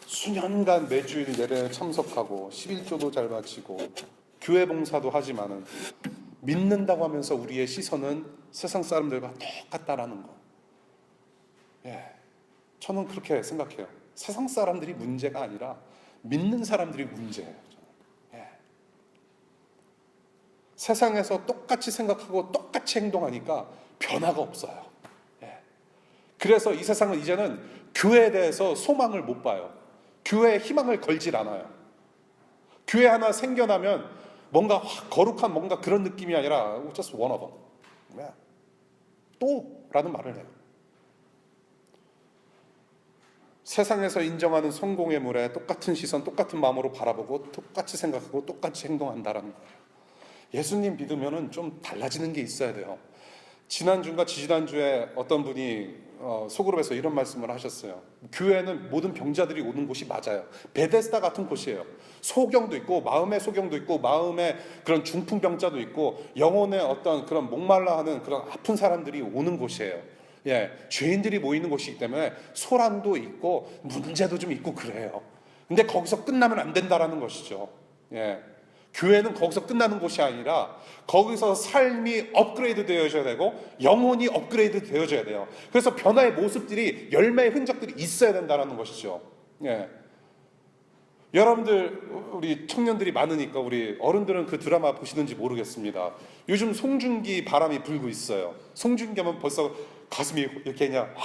수년간 매주일 예배에 참석하고 11조도 잘 바치고 교회 봉사도 하지만은 믿는다고 하면서 우리의 시선은 세상 사람들과 똑같다라는 거. 저는 그렇게 생각해요. 세상 사람들이 문제가 아니라 믿는 사람들이 문제예요. 세상에서 똑같이 생각하고 똑같이 행동하니까 변화가 없어요. 그래서 이 세상은 이제는 교회에 대해서 소망을 못 봐요. 교회에 희망을 걸질 않아요. 교회 하나 생겨나면 뭔가 거룩한 뭔가 그런 느낌이 아니라 just one of them. 또 라는 말을 해요. 세상에서 인정하는 성공의 물에 똑같은 시선, 똑같은 마음으로 바라보고 똑같이 생각하고 똑같이 행동한다라는 거예요. 예수님 믿으면은 좀 달라지는 게 있어야 돼요. 지난주인가 지지난주에 어떤 분이 소그룹에서 이런 말씀을 하셨어요. 교회는 모든 병자들이 오는 곳이 맞아요. 베데스다 같은 곳이에요. 소경도 있고 마음의 소경도 있고 마음의 그런 중풍병자도 있고 영혼의 어떤 그런 목말라하는 그런 아픈 사람들이 오는 곳이에요. 죄인들이 모이는 곳이기 때문에 소란도 있고 문제도 좀 있고 그래요. 근데 거기서 끝나면 안 된다라는 것이죠. 교회는 거기서 끝나는 곳이 아니라 거기서 삶이 업그레이드 되어져야 되고 영혼이 업그레이드 되어져야 돼요. 그래서 변화의 모습들이 열매의 흔적들이 있어야 된다는 것이죠. 여러분들 우리 청년들이 많으니까 우리 어른들은 그 드라마 보시는지 모르겠습니다. 요즘 송중기 바람이 불고 있어요. 송중기 하면 벌써 가슴이 이렇게 그냥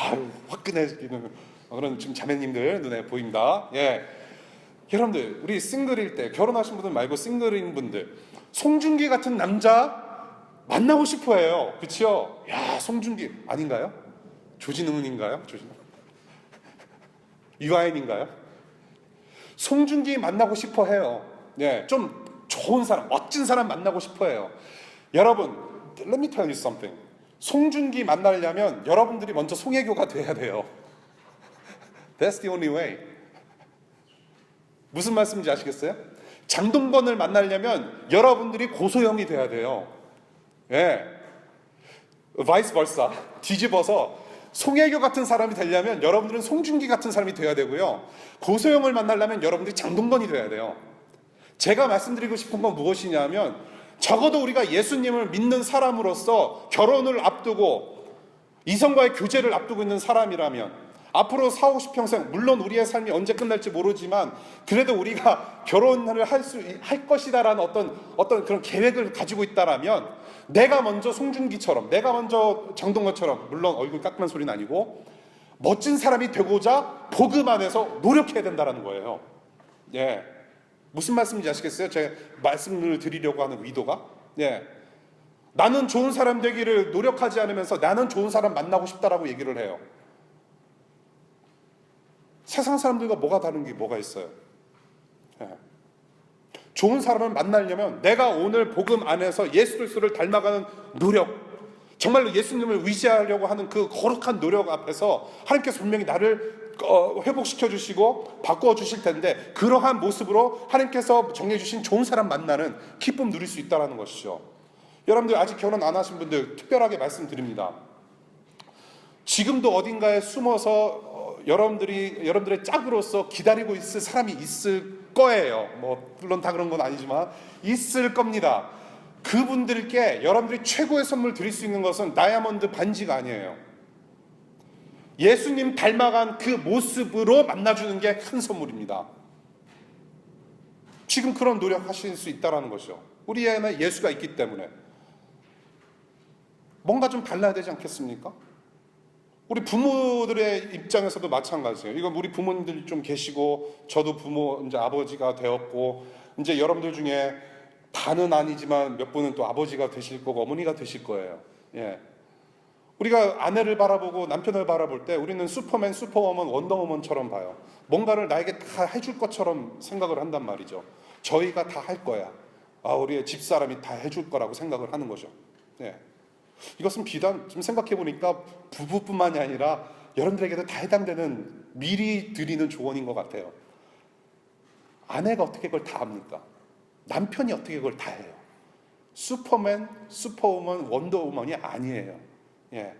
화끈해지는 그런 지금 자매님들 눈에 보입니다. 여러분들 우리 싱글일 때 결혼하신 분들 말고 싱글인 분들 송중기 같은 남자 만나고 싶어해요. 그렇죠? 야 송중기 아닌가요? 조진웅인가요? 유아인인가요? 송중기 만나고 싶어해요. 좀 좋은 사람, 멋진 사람 만나고 싶어해요. 여러분, let me tell you something. 송중기 만나려면 여러분들이 먼저 송혜교가 돼야 돼요. That's the only way. 무슨 말씀인지 아시겠어요? 장동건을 만나려면 여러분들이 고소영이 돼야 돼요. vice versa. 뒤집어서 송혜교 같은 사람이 되려면 여러분들은 송중기 같은 사람이 돼야 되고요. 고소영을 만나려면 여러분들이 장동건이 돼야 돼요. 제가 말씀드리고 싶은 건 무엇이냐면 적어도 우리가 예수님을 믿는 사람으로서 결혼을 앞두고 이성과의 교제를 앞두고 있는 사람이라면 앞으로 40, 50평생 물론 우리의 삶이 언제 끝날지 모르지만 그래도 우리가 결혼을 할 것이다라는 어떤 그런 계획을 가지고 있다라면 내가 먼저 송중기처럼 내가 먼저 장동건처럼 물론 얼굴 깎는 소리는 아니고 멋진 사람이 되고자 복음 안에서 노력해야 된다는 거예요. 무슨 말씀인지 아시겠어요? 제가 말씀을 드리려고 하는 의도가 나는 좋은 사람 되기를 노력하지 않으면서 나는 좋은 사람 만나고 싶다라고 얘기를 해요. 세상 사람들과 뭐가 다른 게 뭐가 있어요? 좋은 사람을 만나려면 내가 오늘 복음 안에서 예수 그리스도를 닮아가는 노력, 정말로 예수님을 의지하려고 하는 그 거룩한 노력 앞에서 하나님께서 분명히 나를 회복시켜 주시고 바꾸어 주실 텐데 그러한 모습으로 하나님께서 정해 주신 좋은 사람 만나는 기쁨 누릴 수 있다는 것이죠. 여러분들 아직 결혼 안 하신 분들 특별하게 말씀드립니다. 지금도 어딘가에 숨어서 여러분들의 짝으로서 기다리고 있을 사람이 있을 거예요. 물론 다 그런 건 아니지만 있을 겁니다. 그분들께 여러분들이 최고의 선물 드릴 수 있는 것은 다이아몬드 반지가 아니에요. 예수님 닮아간 그 모습으로 만나주는 게 큰 선물입니다. 지금 그런 노력하실 수 있다는 거죠. 우리 안에 예수가 있기 때문에 뭔가 좀 달라야 되지 않겠습니까? 우리 부모들의 입장에서도 마찬가지예요. 이건 우리 부모님들 좀 계시고 저도 부모 이제 아버지가 되었고 이제 여러분들 중에 다는 아니지만 몇 분은 또 아버지가 되실 거고 어머니가 되실 거예요. 예. 우리가 아내를 바라보고 남편을 바라볼 때 우리는 슈퍼맨, 슈퍼워먼, 원더우먼처럼 봐요. 뭔가를 나에게 다 해줄 것처럼 생각을 한단 말이죠. 저희가 다 할 거야. 우리의 집사람이 다 해줄 거라고 생각을 하는 거죠. 예. 이것은 비단 좀 생각해 보니까 부부뿐만이 아니라 여러분들에게도 다 해당되는 미리 드리는 조언인 것 같아요. 아내가 어떻게 그걸 다 합니까? 남편이 어떻게 그걸 다 해요? 슈퍼맨, 슈퍼우먼, 원더우먼이 아니에요. 예.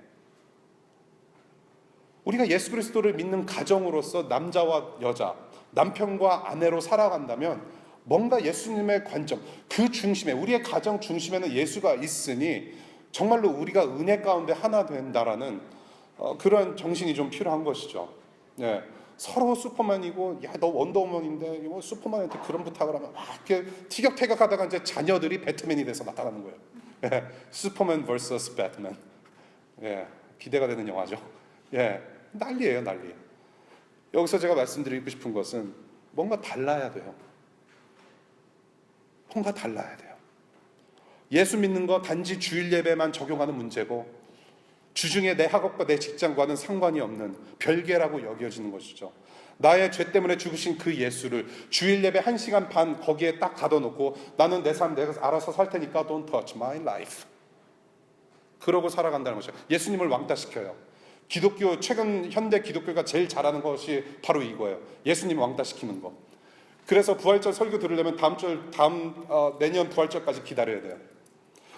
우리가 예수 그리스도를 믿는 가정으로서 남자와 여자, 남편과 아내로 살아간다면 뭔가 예수님의 관점, 그 중심에, 우리의 가정 중심에는 예수가 있으니 정말로 우리가 은혜 가운데 하나 된다라는 그런 정신이 좀 필요한 것이죠. 예. 서로 슈퍼맨이고, 야, 너 원더우먼인데 뭐 슈퍼맨한테 그런 부탁을 하면 막 이렇게 티격태격하다가 이제 자녀들이 배트맨이 돼서 나타나는 거예요. 예. 슈퍼맨 vs 배트맨. 예. 기대가 되는 영화죠. 예. 난리예요, 난리. 여기서 제가 말씀드리고 싶은 것은 뭔가 달라야 돼요. 뭔가 달라야 돼요. 예수 믿는 거 단지 주일 예배만 적용하는 문제고 주중에 내 학업과 내 직장과는 상관이 없는 별개라고 여겨지는 것이죠. 나의 죄 때문에 죽으신 그 예수를 주일 예배 1시간 반 거기에 딱 가둬놓고 나는 내 삶 내가 알아서 살 테니까 don't touch my life. 그러고 살아간다는 것이죠. 예수님을 왕따시켜요. 기독교, 최근 현대 기독교가 제일 잘하는 것이 바로 이거예요. 예수님 왕따시키는 거. 그래서 부활절 설교 들으려면 내년 부활절까지 기다려야 돼요.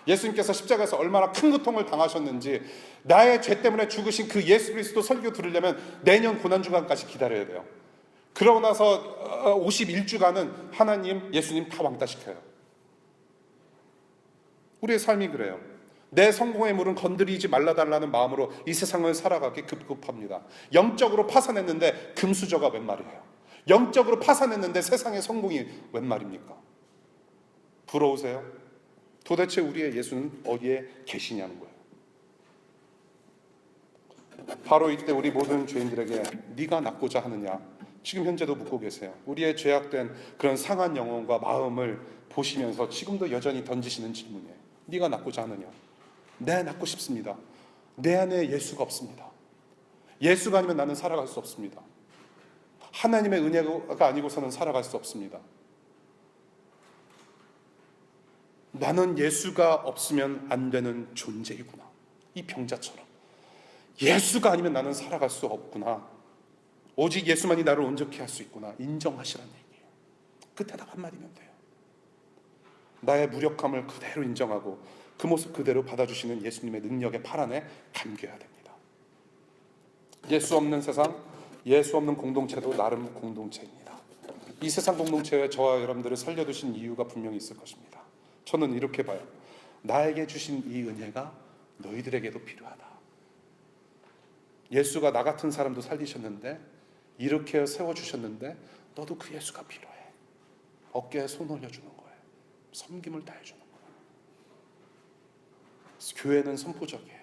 예수님께서 십자가에서 얼마나 큰 고통을 당하셨는지 나의 죄 때문에 죽으신 그 예수 그리스도 설교 들으려면 내년 고난주간까지 기다려야 돼요. 그러고 나서 51주간은 하나님, 예수님 다 왕따시켜요. 우리의 삶이 그래요. 내 성공의 물은 건드리지 말라달라는 마음으로 이 세상을 살아가기 급급합니다. 영적으로 파산했는데 금수저가 웬 말이에요. 영적으로 파산했는데 세상의 성공이 웬 말입니까? 부러우세요? 도대체 우리의 예수는 어디에 계시냐는 거예요. 바로 이때 우리 모든 죄인들에게 네가 낫고자 하느냐? 지금 현재도 묻고 계세요. 우리의 죄악된 그런 상한 영혼과 마음을 보시면서 지금도 여전히 던지시는 질문이에요. 네가 낫고자 하느냐? 네, 낫고 싶습니다. 내 안에 예수가 없습니다. 예수가 아니면 나는 살아갈 수 없습니다. 하나님의 은혜가 아니고서는 살아갈 수 없습니다. 나는 예수가 없으면 안 되는 존재이구나. 이 병자처럼. 예수가 아니면 나는 살아갈 수 없구나. 오직 예수만이 나를 온전케 할 수 있구나. 인정하시라는 얘기예요. 끝에 딱 한마디면 돼요. 나의 무력함을 그대로 인정하고 그 모습 그대로 받아주시는 예수님의 능력의 팔 안에 감겨야 됩니다. 예수 없는 세상, 예수 없는 공동체도 나름 공동체입니다. 이 세상 공동체에 저와 여러분들을 살려두신 이유가 분명히 있을 것입니다. 저는 이렇게 봐요. 나에게 주신 이 은혜가 너희들에게도 필요하다. 예수가 나 같은 사람도 살리셨는데 이렇게 세워주셨는데 너도 그 예수가 필요해. 어깨에 손 올려주는 거예요. 섬김을 다해주는 거예요. 교회는 선포적이에요.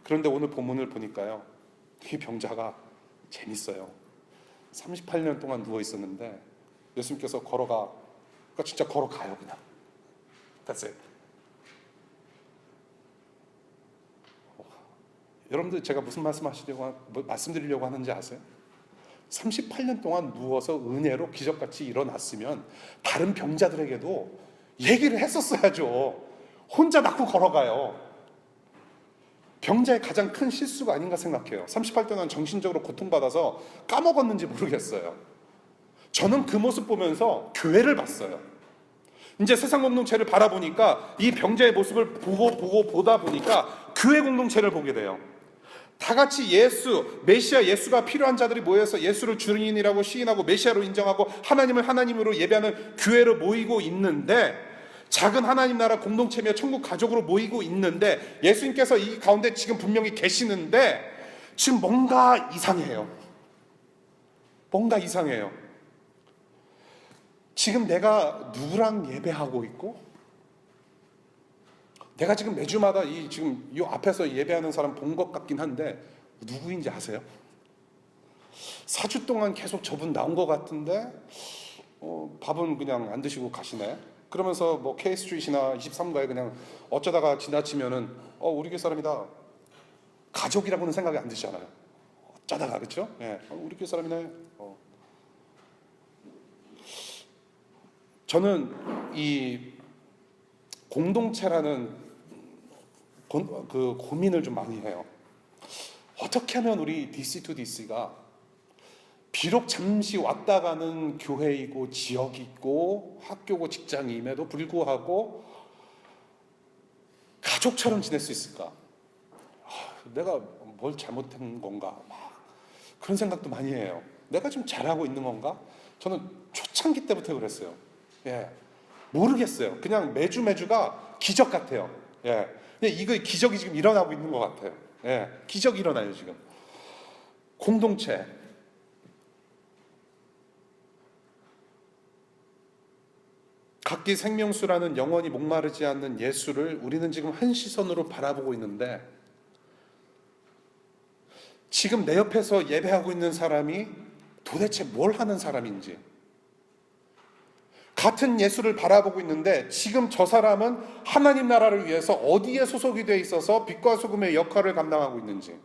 그런데 오늘 본문을 보니까요, 이 병자가 재밌어요. 38년 동안 누워 있었는데 예수님께서 그러니까 진짜 걸어가요. 그냥 That's it. 여러분들 제가 무슨 말씀드리려고 하는지 아세요? 38년 동안 누워서 은혜로 기적같이 일어났으면 다른 병자들에게도 얘기를 했었어야죠. 혼자 낫고 걸어가요. 병자의 가장 큰 실수가 아닌가 생각해요. 38년간 정신적으로 고통받아서 까먹었는지 모르겠어요. 저는 그 모습 보면서 교회를 봤어요. 이제 세상 공동체를 바라보니까 이 병자의 모습을 보다 보니까 교회 공동체를 보게 돼요. 다 같이 메시아 예수가 필요한 자들이 모여서 예수를 주인이라고 시인하고 메시아로 인정하고 하나님을 하나님으로 예배하는 교회로 모이고 있는데, 작은 하나님 나라 공동체며 천국 가족으로 모이고 있는데 예수님께서 이 가운데 지금 분명히 계시는데 지금 뭔가 이상해요. 뭔가 이상해요. 지금 내가 누구랑 예배하고 있고, 내가 지금 매주마다 지금 이 앞에서 예배하는 사람 본 것 같긴 한데 누구인지 아세요? 4주 동안 계속 저분 나온 것 같은데 밥은 그냥 안 드시고 가시네. 그러면서 뭐 K스트리트나 23가에 그냥 어쩌다가 지나치면은 우리 교회 사람이다. 가족이라고는 생각이 안 드시잖아요. 어쩌다가, 그렇죠? 예, 우리 교회 사람이네. 저는 이 공동체라는 그 고민을 좀 많이 해요. 어떻게 하면 우리 DC2DC가 비록 잠시 왔다 가는 교회이고 지역이 있고 학교고 직장임에도 불구하고 가족처럼 지낼 수 있을까? 내가 뭘 잘못한 건가? 그런 생각도 많이 해요. 내가 좀 잘하고 있는 건가? 저는 초창기 때부터 그랬어요. 예, 모르겠어요. 그냥 매주가 기적 같아요. 예, 이거 기적이 지금 일어나고 있는 것 같아요. 예, 기적이 일어나요 지금. 공동체. 각기 생명수라는 영원히 목마르지 않는 예수를 우리는 지금 한 시선으로 바라보고 있는데, 지금 내 옆에서 예배하고 있는 사람이 도대체 뭘 하는 사람인지, 같은 예수를 바라보고 있는데 지금 저 사람은 하나님 나라를 위해서 어디에 소속이 돼 있어서 빛과 소금의 역할을 감당하고 있는지,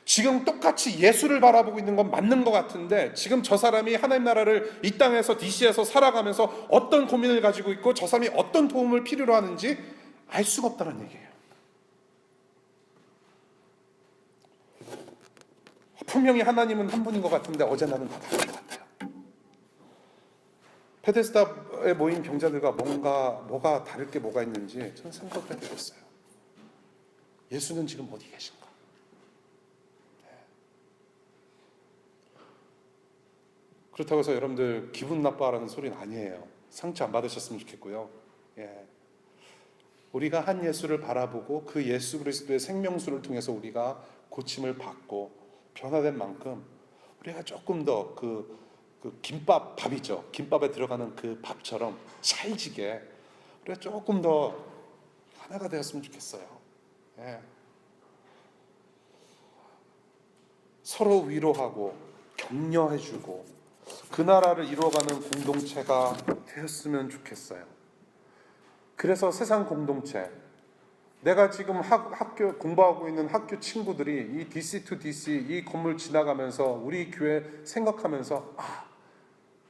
지금 똑같이 예수를 바라보고 있는 건 맞는 것 같은데 지금 저 사람이 하나님 나라를 이 땅에서 DC에서 살아가면서 어떤 고민을 가지고 있고 저 사람이 어떤 도움을 필요로 하는지 알 수가 없다는 얘기예요. 분명히 하나님은 한 분인 것 같은데 어제 나는 다 다른 것 같아요. 베데스다에 모인 병자들과 뭐가 다를 게 뭐가 있는지 저는 생각해 보겠어요. 예수는 지금 어디 계신가? 그렇다고 해서 여러분들 기분 나빠하라는 소리는 아니에요. 상처 안 받으셨으면 좋겠고요. 예. 우리가 한 예수를 바라보고 그 예수 그리스도의 생명수를 통해서 우리가 고침을 받고 변화된 만큼 우리가 조금 더 그 밥이죠. 김밥에 들어가는 그 밥처럼 찰지게 우리가 조금 더 하나가 되었으면 좋겠어요. 예. 서로 위로하고 격려해주고 그 나라를 이루어가는 공동체가 되었으면 좋겠어요. 그래서 세상 공동체, 내가 지금 학교 공부하고 있는 학교 친구들이 이 DC2DC 이 건물 지나가면서 우리 교회 생각하면서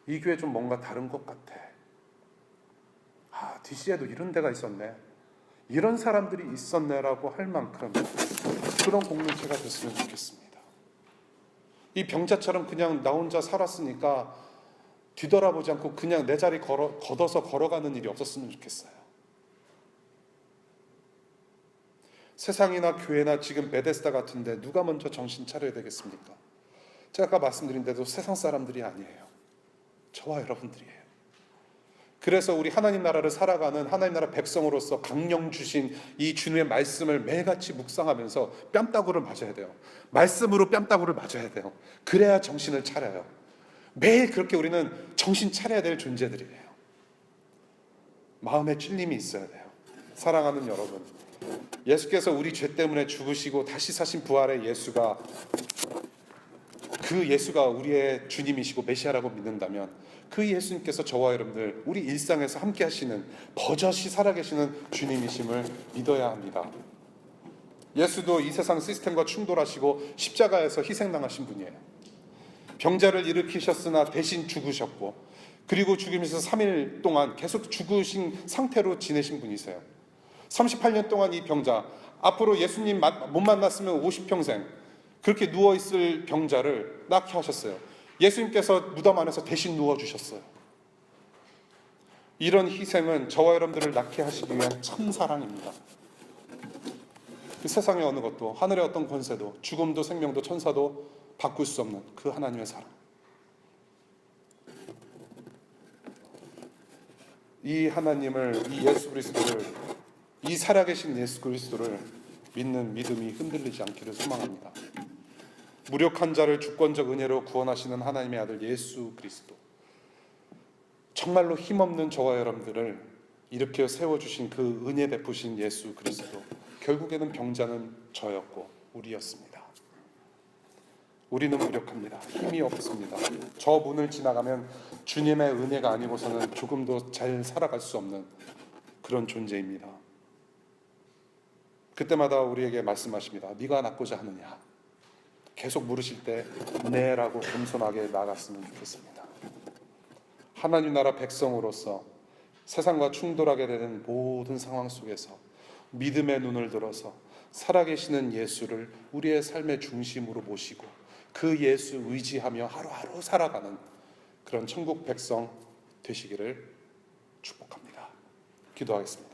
이 교회 좀 뭔가 다른 것 같아. DC에도 이런 데가 있었네. 이런 사람들이 있었네라고 할 만큼 그런 공동체가 됐으면 좋겠습니다. 이 병자처럼 그냥 나 혼자 살았으니까 뒤돌아보지 않고 그냥 내 자리 걷어서 걸어가는 일이 없었으면 좋겠어요. 세상이나 교회나 지금 베데스다 같은데 누가 먼저 정신 차려야 되겠습니까? 제가 아까 말씀드린 대로 세상 사람들이 아니에요. 저와 여러분들이에요. 그래서 우리 하나님 나라를 살아가는 하나님 나라 백성으로서 강령 주신 이 주님의 말씀을 매일같이 묵상하면서 뺨따구를 맞아야 돼요. 말씀으로 뺨따구를 맞아야 돼요. 그래야 정신을 차려요. 매일 그렇게 우리는 정신 차려야 될 존재들이에요. 마음에 찔림이 있어야 돼요. 사랑하는 여러분, 예수께서 우리 죄 때문에 죽으시고 다시 사신 부활의 예수가, 그 예수가 우리의 주님이시고 메시아라고 믿는다면 그 예수님께서 저와 여러분들 우리 일상에서 함께 하시는 버젓이 살아계시는 주님이심을 믿어야 합니다. 예수도 이 세상 시스템과 충돌하시고 십자가에서 희생당하신 분이에요. 병자를 일으키셨으나 대신 죽으셨고, 그리고 죽으면서 3일 동안 계속 죽으신 상태로 지내신 분이세요. 38년 동안 이 병자, 앞으로 예수님 못 만났으면 50평생 그렇게 누워있을 병자를 낫게 하셨어요. 예수님께서 무덤 안에서 대신 누워주셨어요. 이런 희생은 저와 여러분들을 낫게 하시기 위한 참 사랑입니다. 그 세상의 어느 것도, 하늘의 어떤 권세도, 죽음도 생명도 천사도 바꿀 수 없는 그 하나님의 사랑. 이 하나님을, 이 예수 그리스도를, 이 살아계신 예수 그리스도를 믿는 믿음이 흔들리지 않기를 소망합니다. 무력한 자를 주권적 은혜로 구원하시는 하나님의 아들 예수 그리스도, 정말로 힘없는 저와 여러분들을 일으켜 세워주신 그 은혜 베푸신 예수 그리스도, 결국에는 병자는 저였고 우리였습니다. 우리는 무력합니다. 힘이 없습니다. 저 문을 지나가면 주님의 은혜가 아니고서는 조금도 잘 살아갈 수 없는 그런 존재입니다. 그때마다 우리에게 말씀하십니다. 네가 낫고자 하느냐? 계속 물으실 때 네라고 겸손하게 나갔으면 좋겠습니다. 하나님 나라 백성으로서 세상과 충돌하게 되는 모든 상황 속에서 믿음의 눈을 들어서 살아계시는 예수를 우리의 삶의 중심으로 모시고 그 예수 의지하며 하루하루 살아가는 그런 천국 백성 되시기를 축복합니다. 기도하겠습니다.